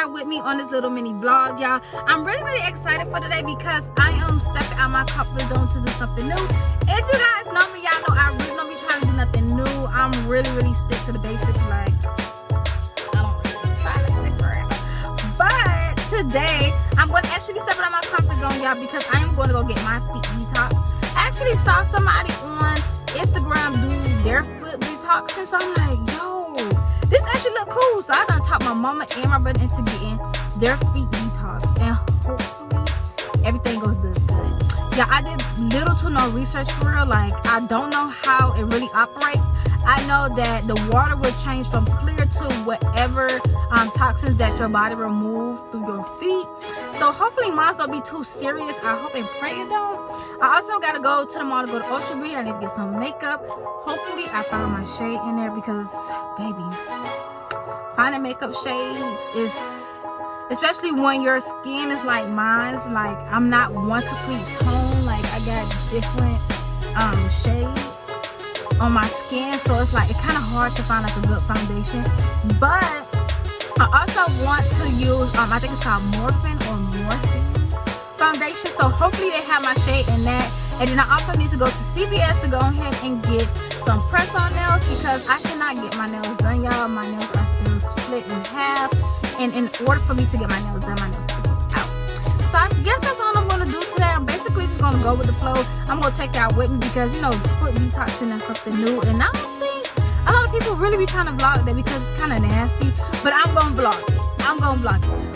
y'all with me on this little mini vlog, y'all. I'm really excited for today because I am stepping out my comfort zone to do something new. If you guys know me, y'all know I really don't be trying to do nothing new. I'm really stick to the basics, like I don't really try to stick around. But today I'm going to actually be stepping out my comfort zone, y'all, because I am going to go get my feet detox. I actually saw somebody on Instagram do their foot detox, and so I'm like, yo, this actually look cool. So I done talked my mama and my brother into getting their feet detox, and hopefully everything goes good. Yeah, I did little to no research for real. Like, I don't know how it really operates. I know that the water will change from clear to whatever toxins that your body removes through your feet. So hopefully mine don't be too serious. I hope and pray it don't. I also got to go to the mall to go to Ocean Breeze. I need to get some makeup. Hopefully I found my shade in there because, baby, finding makeup shades is, especially when your skin is like mine's, like I'm not one complete tone. Like I got different shades on my skin, so it's like it's kind of hard to find like a good foundation. But I also want to use I think it's called Morphin foundation, so hopefully they have my shade in that. And then I also need to go to CVS to go ahead and get some press on nails because I cannot get my nails done, y'all. My nails are still split in half, and in order for me to get my nails done, my nails have to get out. So I guess that's all I'm going to do today. I'm basically just going to go with the flow. I'm going to take y'all with me because, you know, foot detoxing is something new, and I don't think a lot of people really be trying to vlog that because it's kind of nasty, but I'm going to vlog it.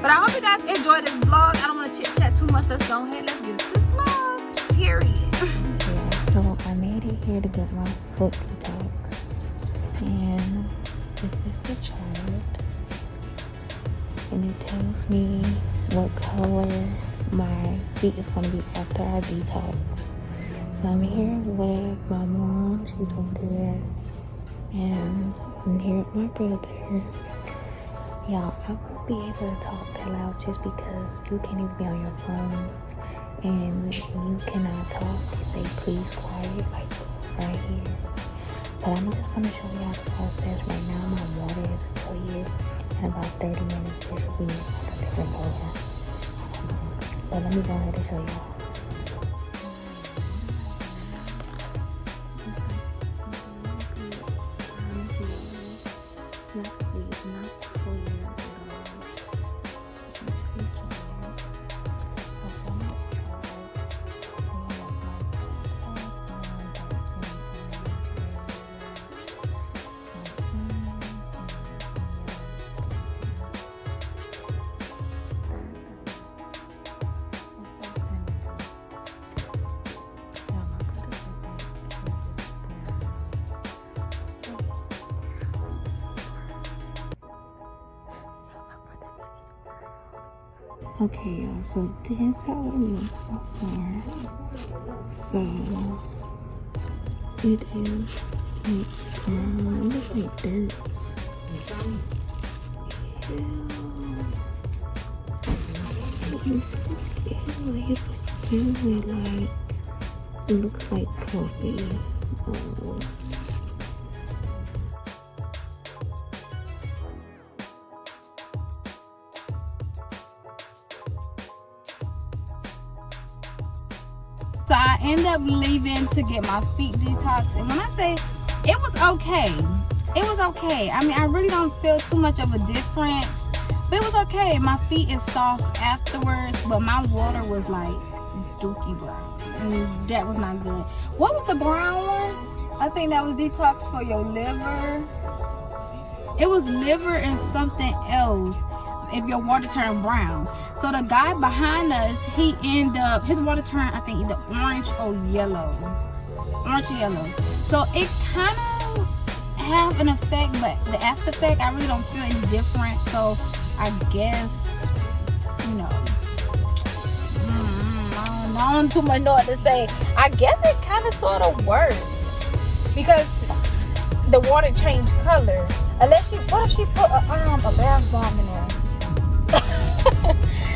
But I hope you guys enjoyed this vlog. I don't want to chit chat too much. Let's go ahead. Let's get to this vlog. Period. Yeah, so I made it here to get my foot detox, and this is the chart, and it tells me what color my feet is going to be after I detox. So I'm here with my mom. She's over there, and I'm here with my brother. Y'all, I won't be able to talk that loud just because you can't even be on your phone and you cannot talk. They say please quiet, like right here. But I'm just gonna show y'all the process right now. My water is clear. In about 30 minutes, it should be like a different color. But let me go ahead and show y'all. Okay, y'all, so this is how it looks so far. So it is like it looks like dirt. It looks like coffee almost. So I end up leaving to get my feet detox, and when I say it was okay, it was okay. I mean, I really don't feel too much of a difference, but it was okay. My feet is soft afterwards, but my water was like dookie brown, and that was not good. What was the brown one? I think that was detox for your liver. It was liver and something else if your water turned brown. So the guy behind us, he ended up, his water turned, I think, either orange or yellow. Orange or yellow. So it kind of have an effect, but the after effect, I really don't feel any different. So I guess, you know, I don't too much know what to say. I guess it kind of sort of worked because the water changed color. Unless she, what if she put a bath bomb in there?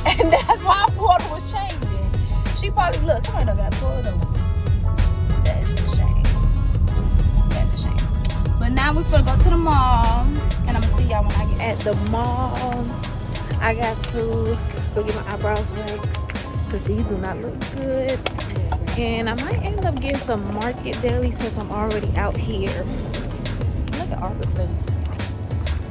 And that's why our water was changing. She probably, look, somebody done got pulled over. That's a shame. That's a shame. But now we're gonna go to the mall, and I'm gonna see y'all when I get at the mall. I got to go get my eyebrows waxed because these do not look good. And I might end up getting some Market Daily since I'm already out here. Look at Arbor Place.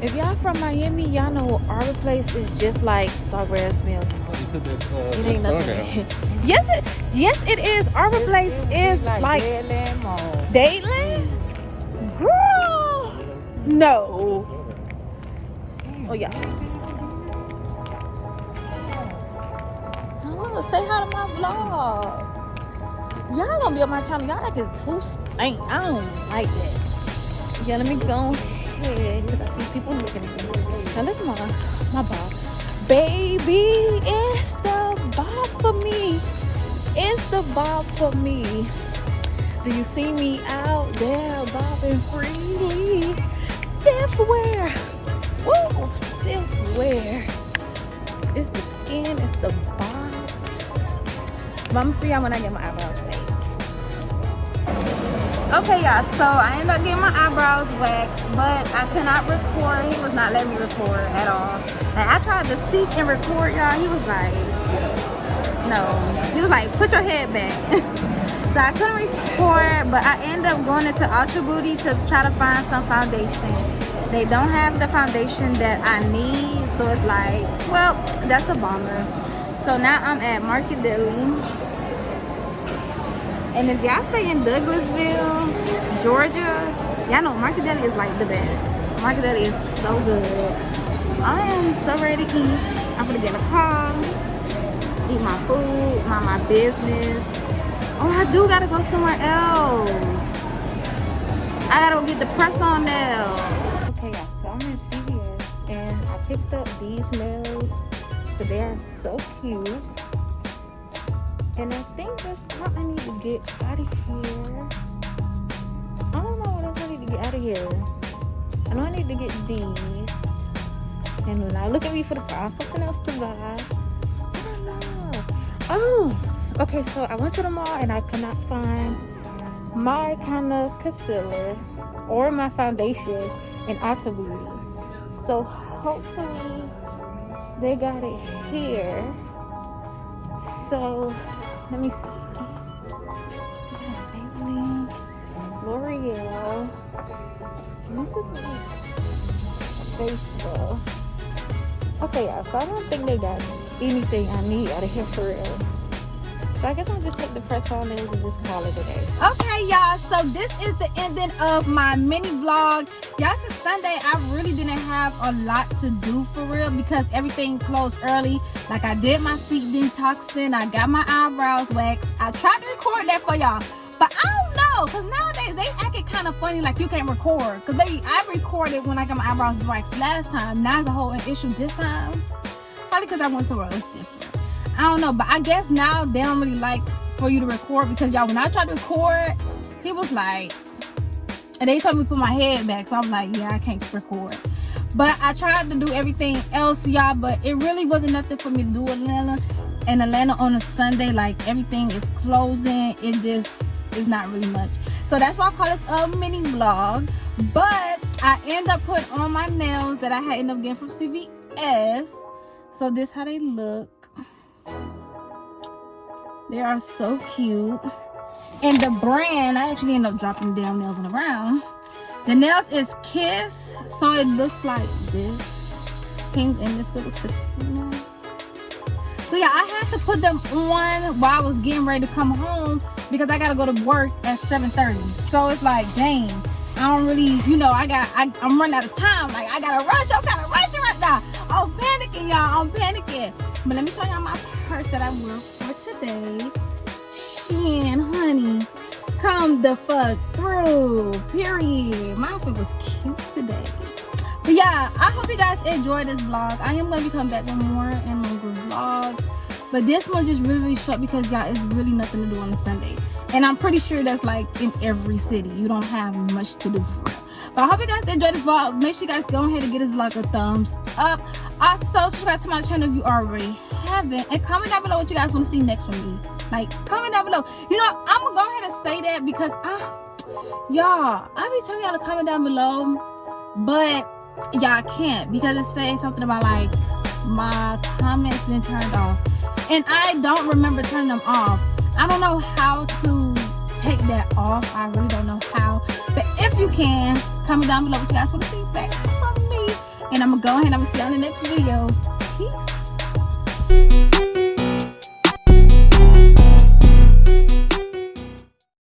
If y'all from Miami, y'all know Arbor Place is just like sawgrass mills. It ain't nothing. Yes, it is. Arbor Place is like Dayland. Girl, no. Oh yeah. Oh, say hi to my vlog. Y'all gonna be on my channel. Y'all like it's too stank. I don't like that. Yeah, let me go ahead because I see people looking at me. Now look at my bob. Baby, it's the bob for me. It's the bob for me. Do you see me out there bobbing freely? Stiff wear. Woo, stiff wear. It's the skin, it's the bob. But I'm gonna see y'all when I get my eyebrows waxed. Okay, y'all, so I ended up getting my eyebrows waxed, but I could not record. He was not letting me record at all. And I tried to speak and record, y'all. He was like, no. He was like, put your head back. So I couldn't record, but I ended up going into Ultra Booty to try to find some foundation. They don't have the foundation that I need, so it's like, well, that's a bummer. So now I'm at Market Daily. And if y'all stay in Douglasville, Georgia, y'all know Market Daily is like the best. Market Daily is so good. I am so ready to eat. I'm gonna get in a car, eat my food, mind my business. Oh, I do gotta go somewhere else. I gotta go get the press-on nails. Okay, y'all, so I'm in CVS and I picked up these nails, but they are so cute. And I think that's all I need to get out of here. I don't know what else I need to get out of here. I know I need to get these. And when I look at me for the find something else to buy. I don't know. Oh, okay, so I went to the mall and I could not find my kind of concealer or my foundation in Ulta Beauty. So hopefully they got it here. So let me see. Maybelline, L'Oreal. This is like face stuff. Okay, y'all. So I don't think they got anything I need out of here for real. So I guess I'll just take the press on nails and just call it a day. Okay, y'all. So this is the ending of my mini vlog. Y'all, since Sunday, I really didn't have a lot to do for real because everything closed early. Like I did my feet detoxing. I got my eyebrows waxed. I tried to record that for y'all. But I don't know. Because nowadays, they act it kind of funny like you can't record. Because baby, I recorded when I got my eyebrows waxed last time. Now it's a whole issue this time. Probably because I went somewhere else different. I don't know, but I guess now they don't really like for you to record because y'all, when I tried to record, he was like, and they told me to put my head back, so I'm like, yeah, I can't record. But I tried to do everything else, y'all, but it really wasn't nothing for me to do in Atlanta on a Sunday. Like everything is closing, it just is not really much. So that's why I call this a mini vlog. But I end up putting on my nails that I had ended up getting from CVS. So this how they look. They are so cute. And the brand, I actually end up dropping the damn nails on the ground. The nails is Kiss, so it looks like this. Pink and this little container. So yeah, I had to put them on while I was getting ready to come home because I gotta go to work at 7:30. So it's like, dang, I don't really, you know, I'm running out of time. Like I gotta rush. I'm kind of rushing right now. I'm panicking, y'all. I'm panicking. But let me show y'all my purse that I wore for today. Shein, honey, come the fuck through. Period. My outfit was cute today. But yeah, I hope you guys enjoyed this vlog. I am going to be coming back with more and longer vlogs. But this one just really short because y'all, it's really nothing to do on a Sunday. And I'm pretty sure that's like in every city. You don't have much to do for real. But I hope you guys enjoyed this vlog. Make sure you guys go ahead and give this vlog a thumbs up. Also, subscribe to my channel if you already haven't. And comment down below what you guys want to see next from me. Like, comment down below. You know, I'm going to go ahead and say that because y'all, I be telling y'all to comment down below. But y'all can't because it says something about like my comments been turned off, and I don't remember turning them off. I don't know how to take that off. I really don't know how, but if you can, comment down below what you guys want to see back from me, and I'm gonna go ahead and I'm gonna see you on the next video. Peace.